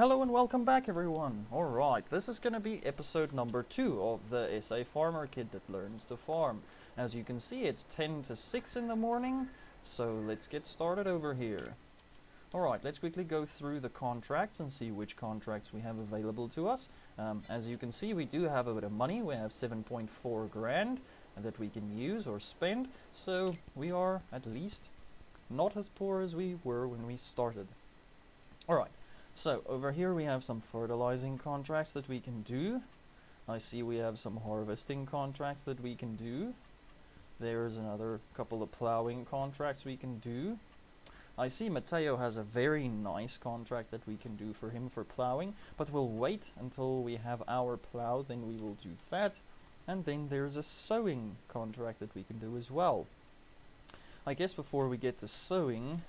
Hello and welcome back, everyone. Alright, this is going to be episode number 2 of the SA Farmer Kid that learns to farm. As you can see, it's 10 to 6 in the morning, so let's get started over here. Alright, let's quickly go through the contracts and see which contracts we have available to us. As you can see, we do have a bit of money. We have 7.4 grand that we can use or spend, so we are at least not as poor as we were when we started. Alright. So, over here we have some fertilizing contracts that we can do. I see we have some harvesting contracts that we can do. There's another couple of plowing contracts we can do. I see Mateo has a very nice contract that we can do for him for plowing, but we'll wait until we have our plow, then we will do that. And then there's a sowing contract that we can do as well. I guess before we get to sowing,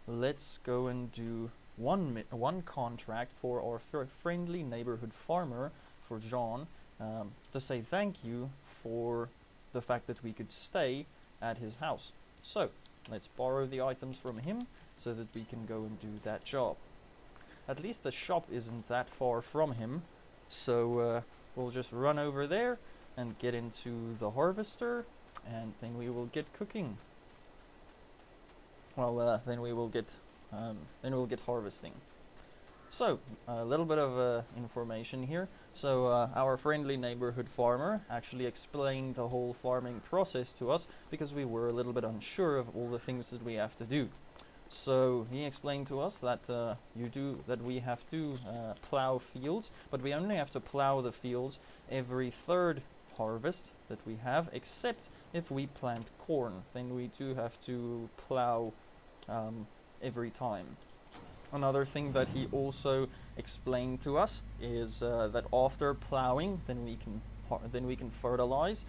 let's go and do one contract for our friendly neighborhood farmer, for John, to say thank you for the fact that we could stay at his house. So let's borrow the items from him so that we can go and do that job. At least the shop isn't that far from him, so we'll just run over there and get into the harvester, and then we will get cooking. Well, then we'll get harvesting. So, a little bit of information here. So, our friendly neighborhood farmer actually explained the whole farming process to us because we were a little bit unsure of all the things that we have to do. So, he explained to us that we have to plow fields, but we only have to plow the fields every third harvest that we have, except if we plant corn. Then we do have to plow every time. Another thing that he also explained to us is that after plowing, then we can fertilize.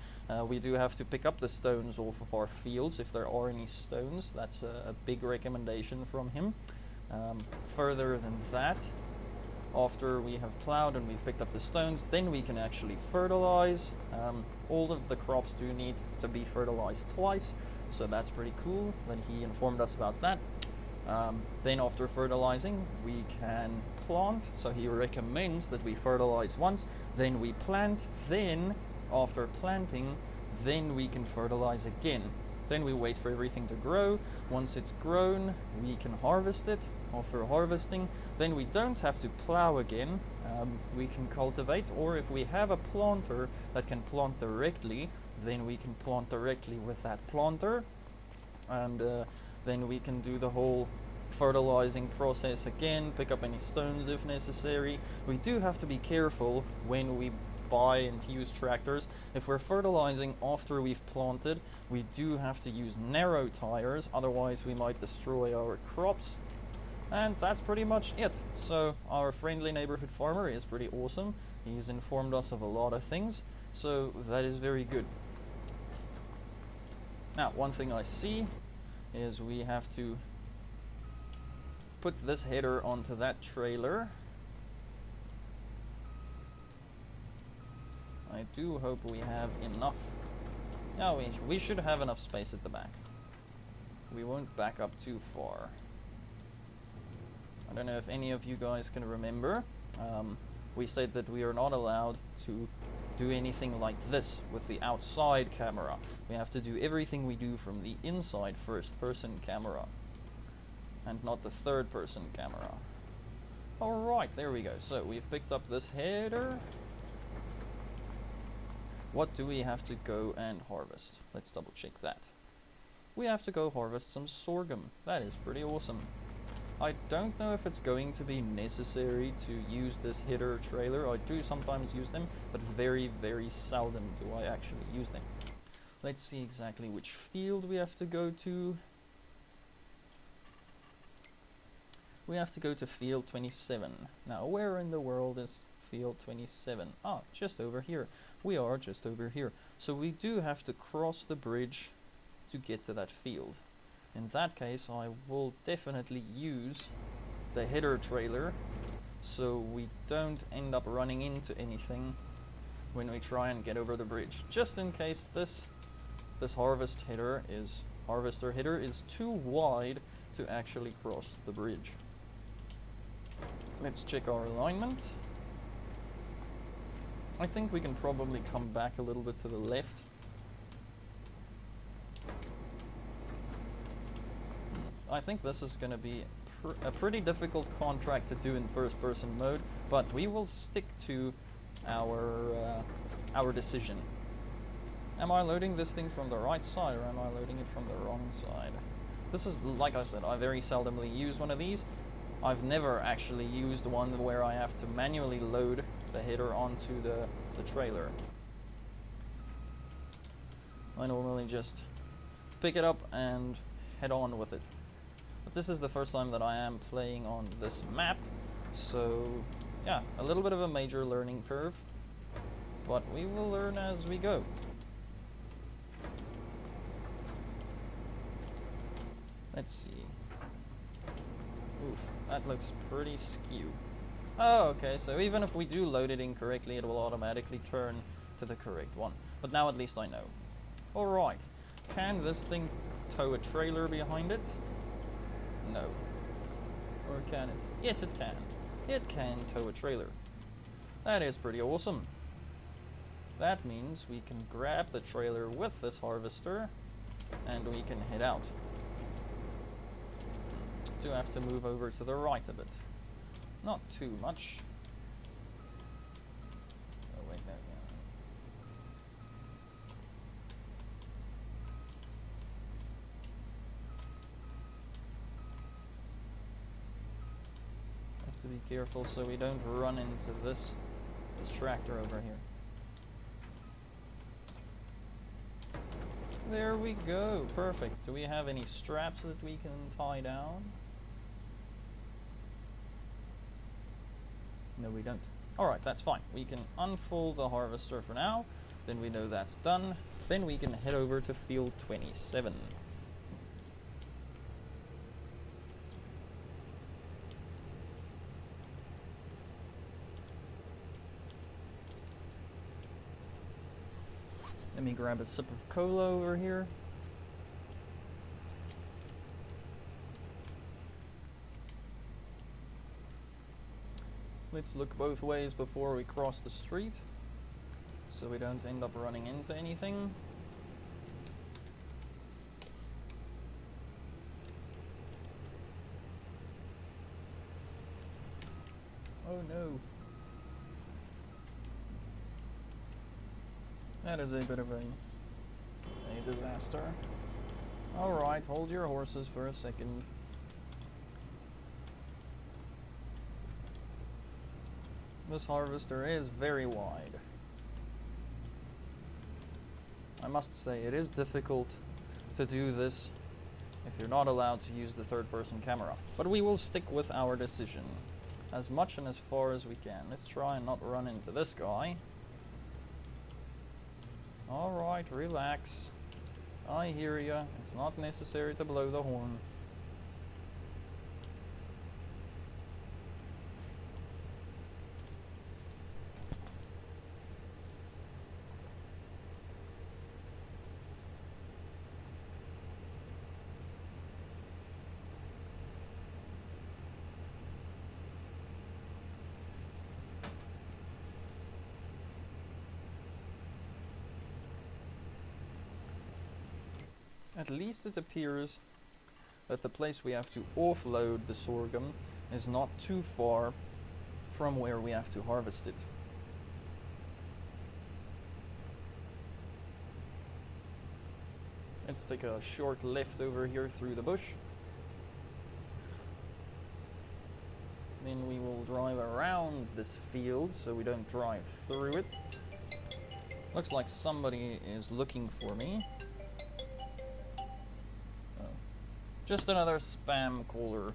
We do have to pick up the stones off of our fields if there are any stones. That's a big recommendation from him. Further than that, after we have plowed and we've picked up the stones, then we can actually fertilize. All of the crops do need to be fertilized twice, so that's pretty cool that he informed us about that. Then after fertilizing, we can plant. So he recommends that we fertilize once, then we plant, then after planting, then we can fertilize again. Then we wait for everything to grow. Once it's grown, we can harvest it. After harvesting, then we don't have to plow again. We can cultivate, or if we have a planter that can plant directly, then we can plant directly with that planter. And then we can do the whole fertilizing process again, pick up any stones if necessary. We do have to be careful when we buy and use tractors. If we're fertilizing after we've planted, we do have to use narrow tires, otherwise we might destroy our crops. And that's pretty much it. So our friendly neighborhood farmer is pretty awesome. He's informed us of a lot of things, so that is very good. Now, one thing I see is we have to put this header onto that trailer. I do hope we have enough. Yeah, we should have enough space at the back. We won't back up too far. I don't know if any of you guys can remember. We said that we are not allowed to do anything like this with the outside camera. We have to do everything we do from the inside first-person camera and not the third-person camera. Alright, there we go. So we've picked up this header. What do we have to go and harvest? Let's double check that. We have to go harvest some sorghum. That is pretty awesome. I don't know if it's going to be necessary to use this header trailer. I do sometimes use them, but very, very seldom do I actually use them. Let's see exactly which field we have to go to. We have to go to field 27. Now, where in the world is field 27? Ah, just over here. We are just over here. So we do have to cross the bridge to get to that field. In that case, I will definitely use the header trailer so we don't end up running into anything when we try and get over the bridge. Just in case this harvester header is too wide to actually cross the bridge. Let's check our alignment. I think we can probably come back a little bit to the left. I think this is going to be a pretty difficult contract to do in first-person mode, but we will stick to our decision. Am I loading this thing from the right side, or am I loading it from the wrong side? This is, like I said, I very seldomly use one of these. I've never actually used one where I have to manually load the header onto the trailer. I normally just pick it up and head on with it. But this is the first time that I am playing on this map, so yeah, a little bit of a major learning curve, but we will learn as we go. Let's see. Oof, that looks pretty skew. Oh, okay, so even if we do load it incorrectly, it will automatically turn to the correct one. But now at least I know. Alright, can this thing tow a trailer behind it? No. Or can it? Yes, it can. It can tow a trailer. That is pretty awesome. That means we can grab the trailer with this harvester and we can head out. Do have to move over to the right a bit. Not too much. Oh wait, no. Have to be careful so we don't run into this tractor over here. There we go, perfect. Do we have any straps that we can tie down? No, we don't. Alright, that's fine. We can unfold the harvester for now. Then we know that's done. Then we can head over to field 27. Let me grab a sip of cola over here. Let's look both ways before we cross the street, so we don't end up running into anything. Oh no. That is a bit of a disaster. Alright, hold your horses for a second. This harvester is very wide. I must say, it is difficult to do this if you're not allowed to use the third-person camera. But we will stick with our decision as much and as far as we can. Let's try and not run into this guy. Alright, relax. I hear ya. It's not necessary to blow the horn. At least it appears that the place we have to offload the sorghum is not too far from where we have to harvest it. Let's take a short left over here through the bush. Then we will drive around this field so we don't drive through it. Looks like somebody is looking for me. Just another spam caller.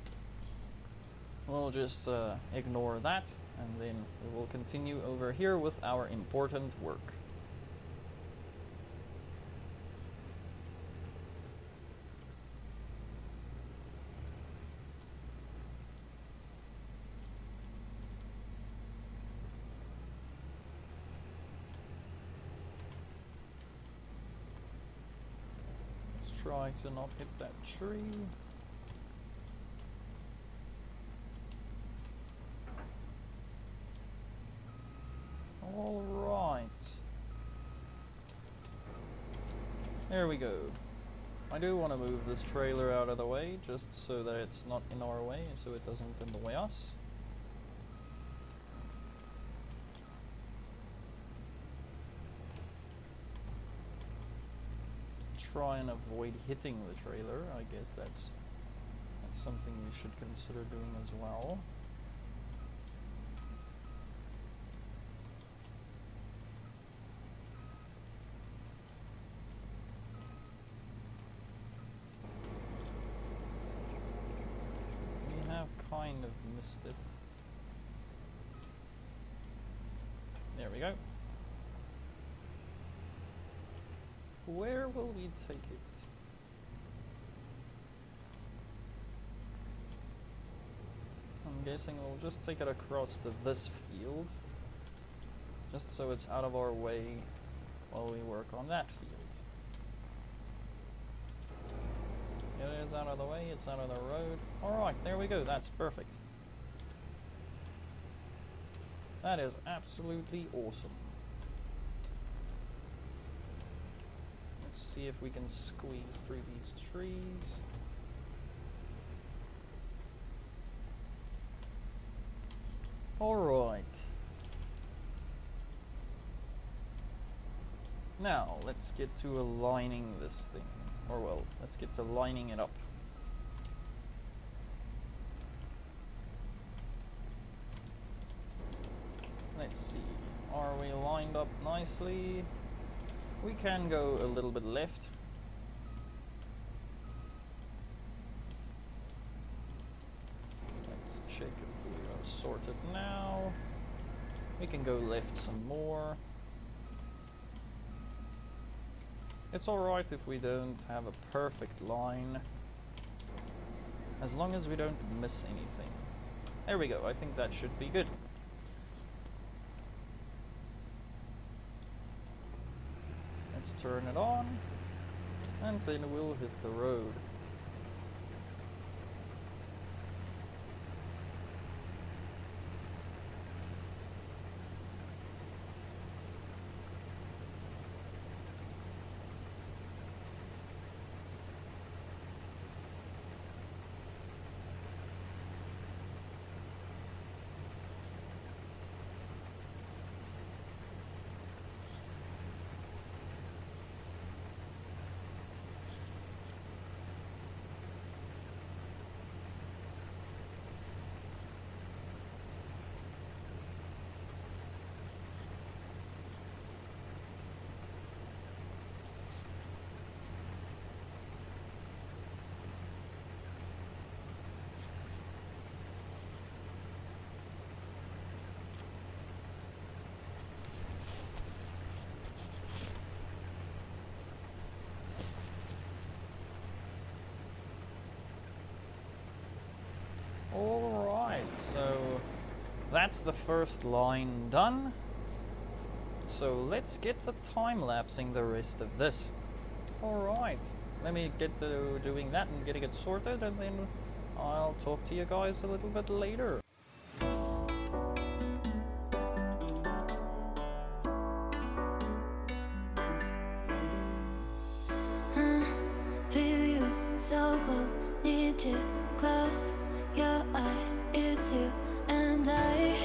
We'll just ignore that, and then we will continue over here with our important work. Try to not hit that tree. There we go. I do want to move this trailer out of the way, just so that it's not in our way, so it doesn't annoy us. Try and avoid hitting the trailer. I guess that's something we should consider doing as well. We have kind of missed it. There we go. Where will we take it? I'm guessing we'll just take it across to this field, just so it's out of our way while we work on that field. It is out of the way, it's out of the road. Alright, there we go, that's perfect. That is absolutely awesome. See if we can squeeze through these trees. Alright. Now, let's get to aligning this thing. Or well, let's get to lining it up. Let's see. Are we lined up nicely? We can go a little bit left. Let's check if we are sorted now. We can go left some more. It's alright if we don't have a perfect line, as long as we don't miss anything. There we go, I think that should be good. Let's turn it on, and then we'll hit the road. Alright, so that's the first line done. So let's get to time-lapsing the rest of this. Alright, let me get to doing that and getting it sorted, and then I'll talk to you guys a little bit later. Feel you so close, need to close your eyes. It's you and I.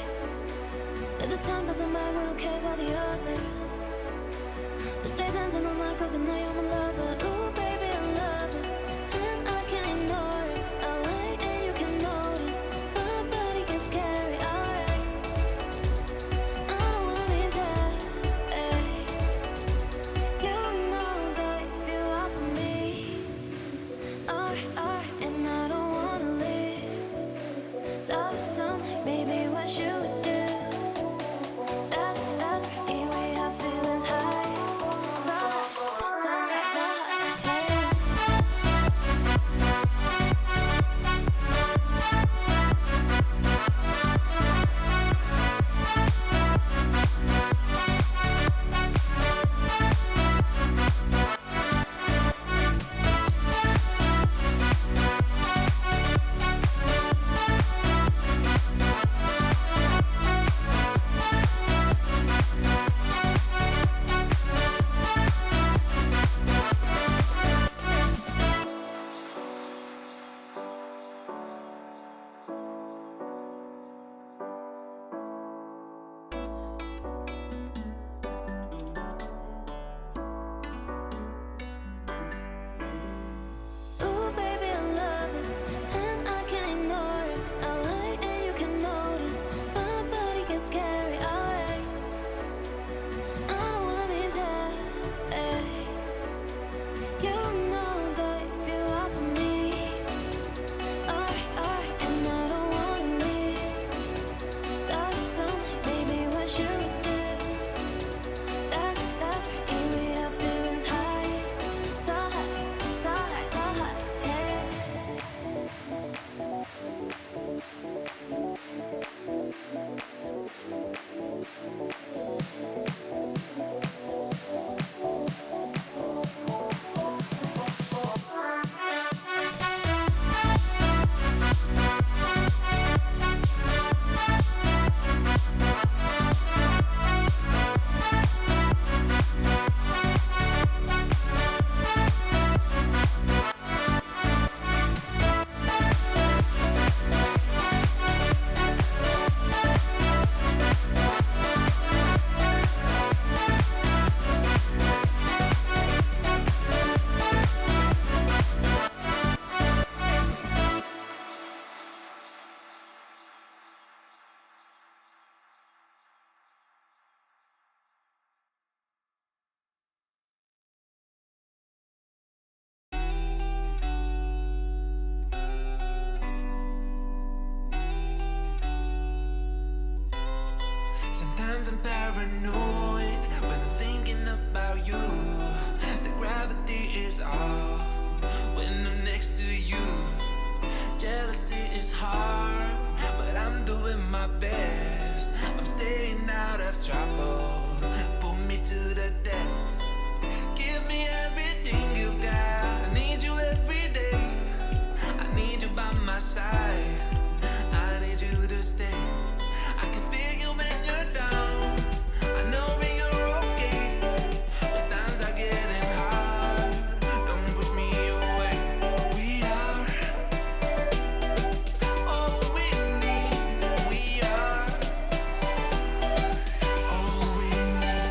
Let the time pass on by, we don't care about the others. Let's stay dancing all night, cause I know you're my lover. Ooh, baby, I love it, and I can't ignore it. I like and you can notice my body gets scary, alright. I don't wanna be sad, you know that if you offer me, alright, and I don't wanna leave. So tell me, baby, what should we do? That's right, we have feelings high. So high, Sometimes I'm paranoid when I'm thinking about you. The gravity is off when I'm next to you. Jealousy is hard, but I'm doing my best. I'm staying out of trouble. Put me to the test. Give me everything you've got. I need you every day. I need you by my side. I need you to stay. I can feel you when you're down. I know when you're okay. When times are getting hard, don't push me away. We are all we need. We are all we need.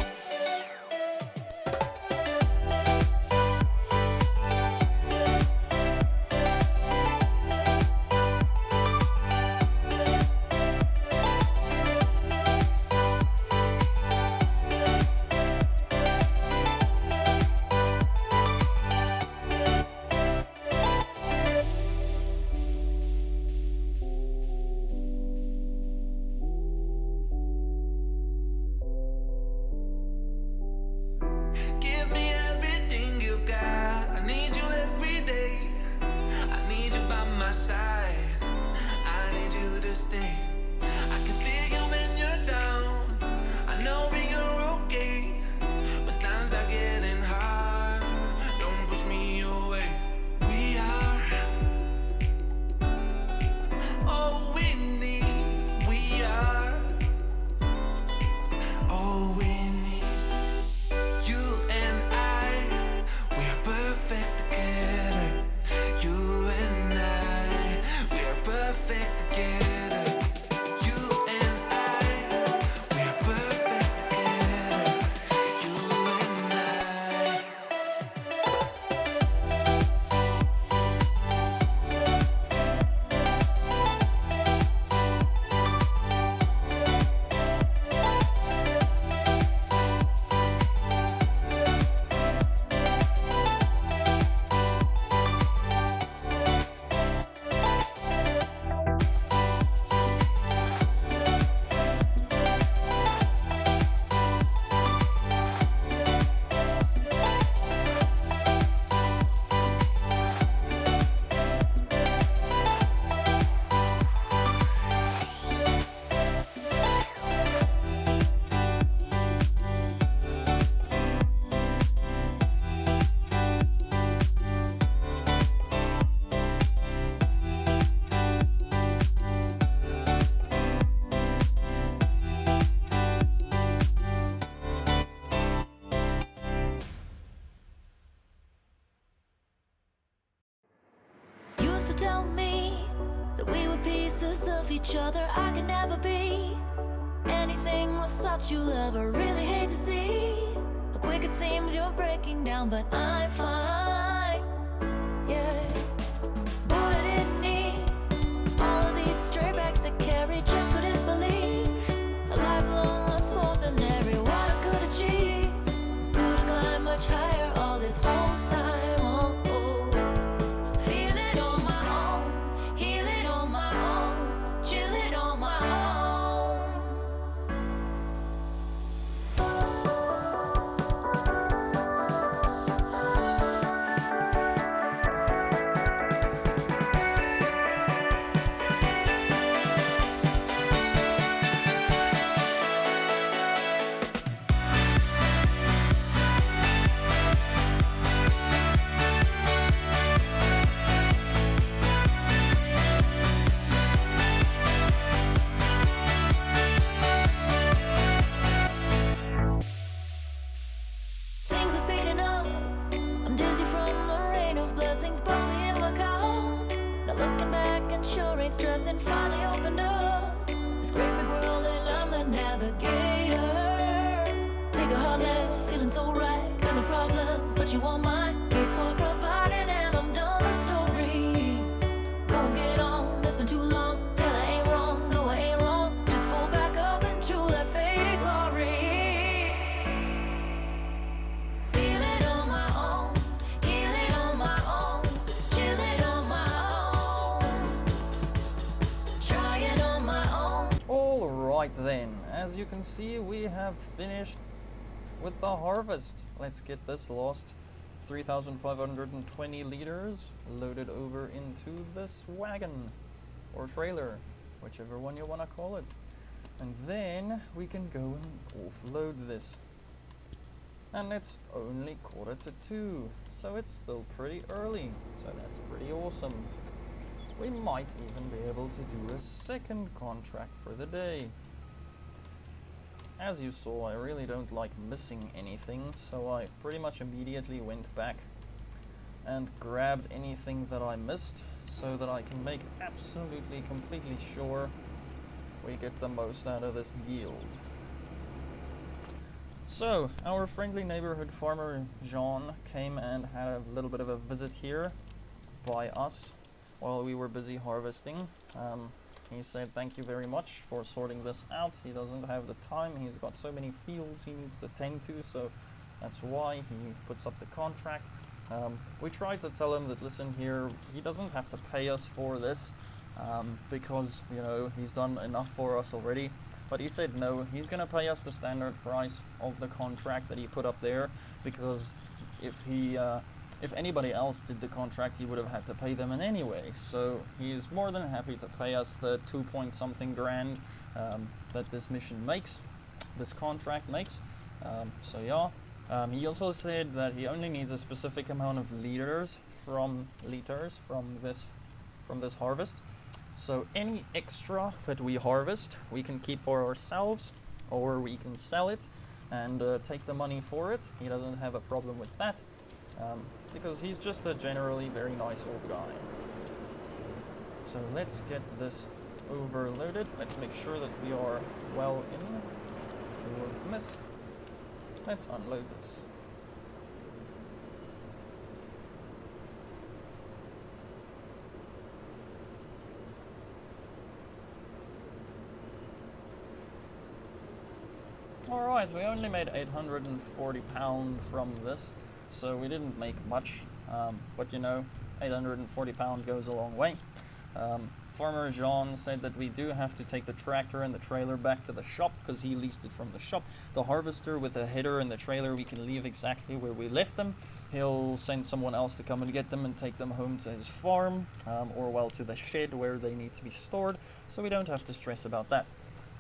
Give me everything you've got. I need you every day. I need you by my side. I need you to stay. I can feel you when you're down. I know when you're okay. When times are getting hard, don't push me away. We are all we need. We are all we need. You and I, we are perfect together. You and I, we are perfect together. You and I, we are perfect together. You and I. Used to tell me that we were pieces of each other. I could never be anything without you, love. I really hate to see how quick it seems you're breaking down, but I'm fine. Yeah. Boy, I didn't need all of these stray bags to carry. Just couldn't believe a lifelong was ordinary. What I could achieve, could climb much higher all this whole time. Oh, oh. Feel it on my own, heal it on my own, chill it on my own. Things are speeding up. I'm dizzy from the rain of blessings bubbling in my cup. Now looking back and sure ain't stressing. Finally opened up this great big world and I'm the navigator. Take a hard left, feeling so right. Got no problems, but you want mine. Case for providing and I'm done with story. Go and get on, it's been too long. Hell, I ain't wrong, no I ain't wrong. Just fall back up into that faded glory. Feel it on my own, heal it on my own, chill it on my own, try it on my own. Alright Alright then, as you can see, we have finished with the harvest. Let's get this last 3,520 liters loaded over into this wagon or trailer, whichever one you want to call it. And then we can go and offload this. And it's only 1:45, so it's still pretty early, so that's pretty awesome. We might even be able to do a second contract for the day. As you saw, I really don't like missing anything, so I pretty much immediately went back and grabbed anything that I missed so that I can make absolutely completely sure we get the most out of this yield. So, our friendly neighborhood farmer Jean came and had a little bit of a visit here by us while we were busy harvesting. He said thank you very much for sorting this out. He doesn't have the time, he's got so many fields he needs to tend to, so that's why he puts up the contract. We tried to tell him that, listen here, he doesn't have to pay us for this because, you know, he's done enough for us already. But he said no, he's going to pay us the standard price of the contract that he put up there, because if anybody else did the contract, he would have had to pay them in anyway. So he's more than happy to pay us the 2-point-something grand that this mission makes, this contract makes. So yeah, he also said that he only needs a specific amount of liters from this harvest. So any extra that we harvest, we can keep for ourselves, or we can sell it and take the money for it. He doesn't have a problem with that, because he's just a generally very nice old guy. So let's get this overloaded. Let's make sure that we are well in. Or missed. Let's unload this. Alright, we only made 840 pounds from this, so we didn't make much, but you know, 840 pounds goes a long way. Farmer Jean said that we do have to take the tractor and the trailer back to the shop, because he leased it from the shop. The harvester with the header and the trailer we can leave exactly where we left them. He'll send someone else to come and get them and take them home to his farm, or well, to the shed where they need to be stored, so we don't have to stress about that.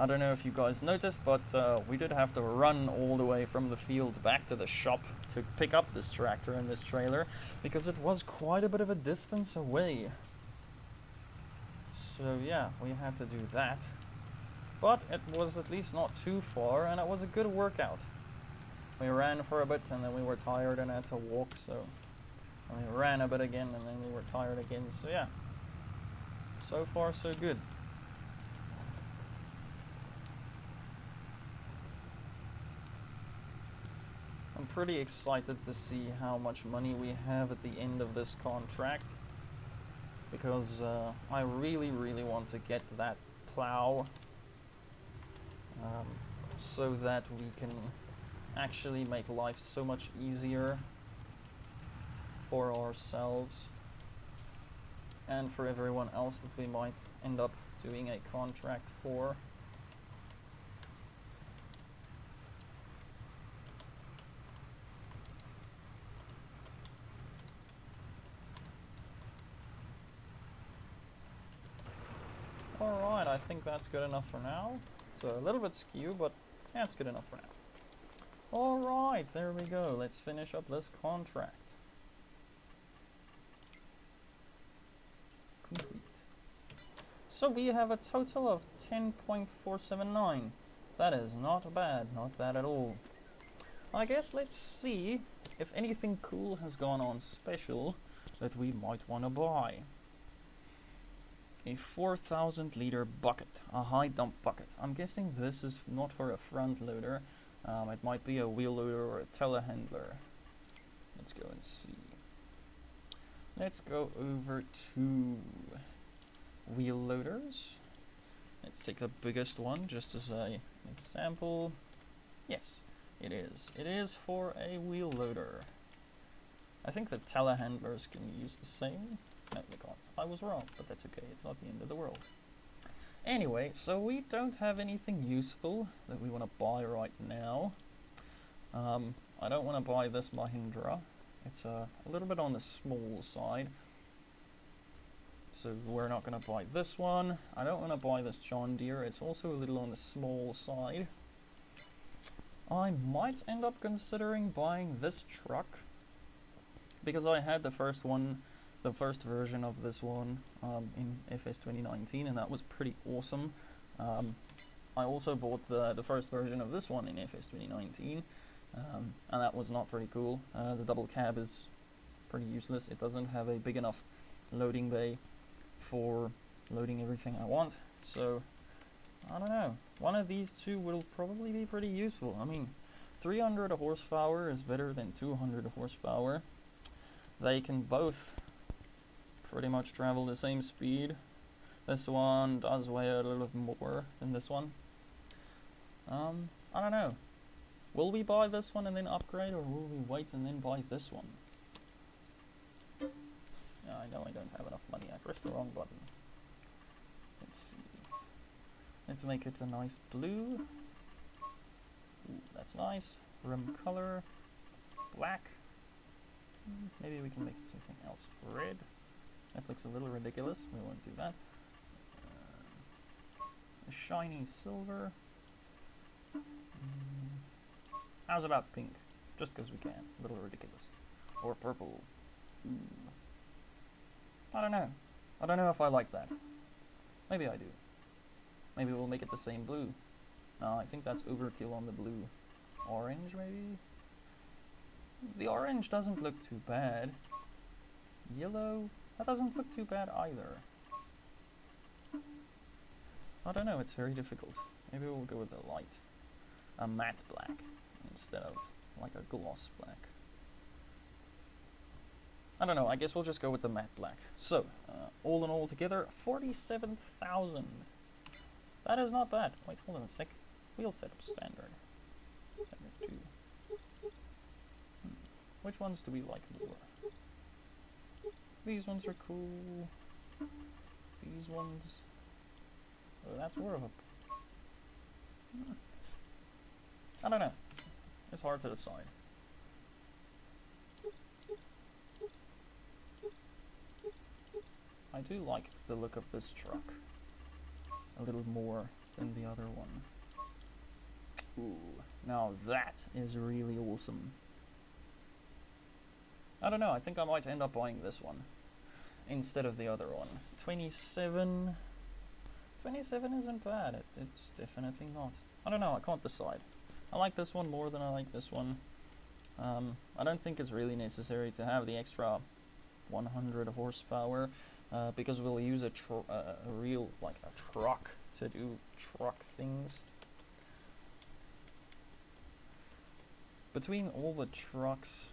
I don't know if you guys noticed, but we did have to run all the way from the field back to the shop to pick up this tractor and this trailer, because it was quite a bit of a distance away. So yeah, we had to do that. But it was at least not too far, and it was a good workout. We ran for a bit, and then we were tired and had to walk, so... And we ran a bit again, and then we were tired again, so yeah. So far, so good. I'm pretty excited to see how much money we have at the end of this contract, because I really want to get that plow so that we can actually make life so much easier for ourselves and for everyone else that we might end up doing a contract for. Alright, I think that's good enough for now. So a little bit skew, but yeah, it's good enough for now. Alright, there we go. Let's finish up this contract. Complete. So we have a total of 10.479. That is not bad at all. I guess let's see if anything cool has gone on special that we might want to buy. A 4,000 liter bucket, a high dump bucket. I'm guessing this is not for a front loader. It might be a wheel loader or a telehandler. Let's go and see. Let's go over to wheel loaders. Let's take the biggest one just as an example. Yes, it is. It is for a wheel loader. I think the telehandlers can use the same. No, they can't. I was wrong, but that's okay. It's not the end of the world. Anyway, so we don't have anything useful that we want to buy right now. I don't want to buy this Mahindra. It's a little bit on the small side. So we're not going to buy this one. I don't want to buy this John Deere. It's also a little on the small side. I might end up considering buying this truck, because I had the first version of this one in FS 2019, and that was pretty awesome. I also bought the first version of this one in FS 2019, and that was not pretty cool. The double cab is pretty useless. It doesn't have a big enough loading bay for loading everything I want, so I don't know. One of these two will probably be pretty useful. I mean, 300 horsepower is better than 200 horsepower. They can both pretty much travel the same speed. This one does weigh a little more than this one. I don't know. Will we buy this one and then upgrade, or will we wait and then buy this one? Yeah, I know I don't have enough money. I pressed the wrong button. Let's see. Let's make it a nice blue. Ooh, that's nice. Rim color. Black. Maybe we can make it something else. Red. That looks a little ridiculous. We won't do that. A shiny silver. How's about pink? Just because we can. A little ridiculous. Or purple. I don't know. I don't know if I like that. Maybe I do. Maybe we'll make it the same blue. No, I think that's overkill on the blue. Orange, maybe? The orange doesn't look too bad. Yellow? That doesn't look too bad either. I don't know, it's very difficult. Maybe we'll go with a light. A matte black instead of like a gloss black. I don't know, I guess we'll just go with the matte black. So, all in all together, 47,000. That is not bad. Wait, hold on a sec. Wheel setup standard. Standard 2. Which ones do we like more? These ones are cool. These ones... Oh, that's more of a... I don't know. It's hard to decide. I do like the look of this truck a little more than the other one. Ooh, now that is really awesome. I don't know, I think I might end up buying this one instead of the other one. 27 isn't bad, it's definitely not. I don't know, I can't decide. I like this one more than I like this one. I don't think it's really necessary to have the extra 100 horsepower, because we'll use a real, like a truck to do truck things. Between all the trucks,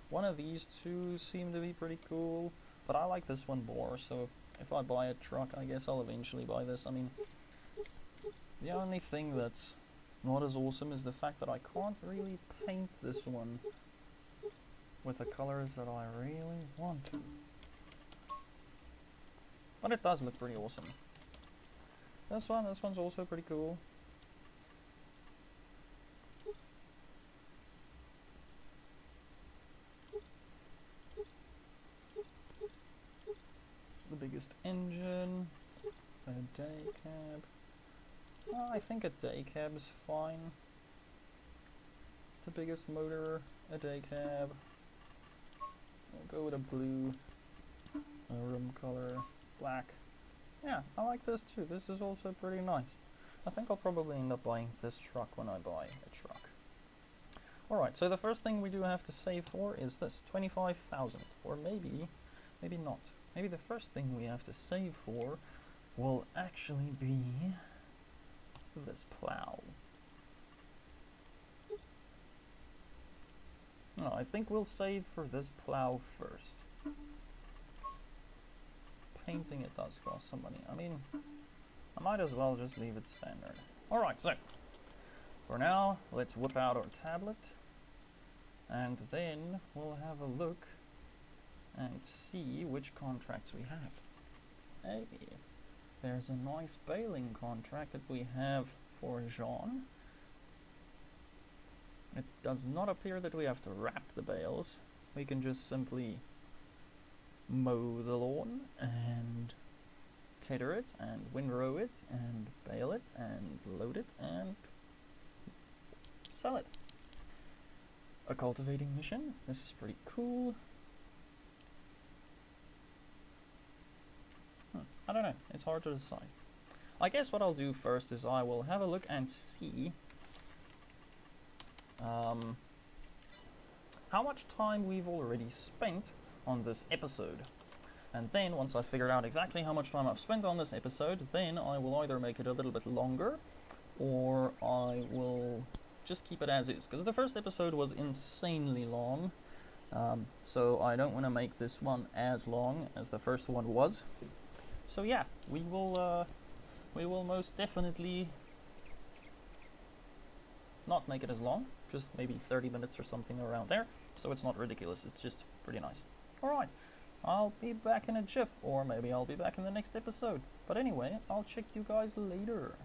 one of these two seem to be pretty cool, but I like this one more, so if I buy a truck, I guess I'll eventually buy this. I mean, the only thing that's not as awesome is the fact that I can't really paint this one with the colors that I really want to. But it does look pretty awesome. This one's also pretty cool. The biggest engine, a day cab. Well, I think a day cab's fine. The biggest motor, a day cab. We'll go with a blue, a rim color, black. Yeah, I like this too. This is also pretty nice. I think I'll probably end up buying this truck when I buy a truck. Alright, so the first thing we do have to save for is this, 25,000. Or maybe not. Maybe the first thing we have to save for will actually be this plow. No, I think we'll save for this plow first. Painting it does cost some money. I mean, I might as well just leave it standard. Alright, so for now, let's whip out our tablet, and then we'll have a look and see which contracts we have. Hey, there's a nice baling contract that we have for Jean. It does not appear that we have to wrap the bales. We can just simply mow the lawn and tether it and windrow it and bale it and load it and sell it. A cultivating mission. This is pretty cool. I don't know. It's hard to decide. I guess what I'll do first is I will have a look and see how much time we've already spent on this episode. And then, once I've figured out exactly how much time I've spent on this episode, then I will either make it a little bit longer, or I will just keep it as is. Because the first episode was insanely long, so I don't want to make this one as long as the first one was. So yeah, we will most definitely not make it as long, just maybe 30 minutes or something around there, so it's not ridiculous, it's just pretty nice. Alright, I'll be back in a jiff, or maybe I'll be back in the next episode. But anyway, I'll check you guys later.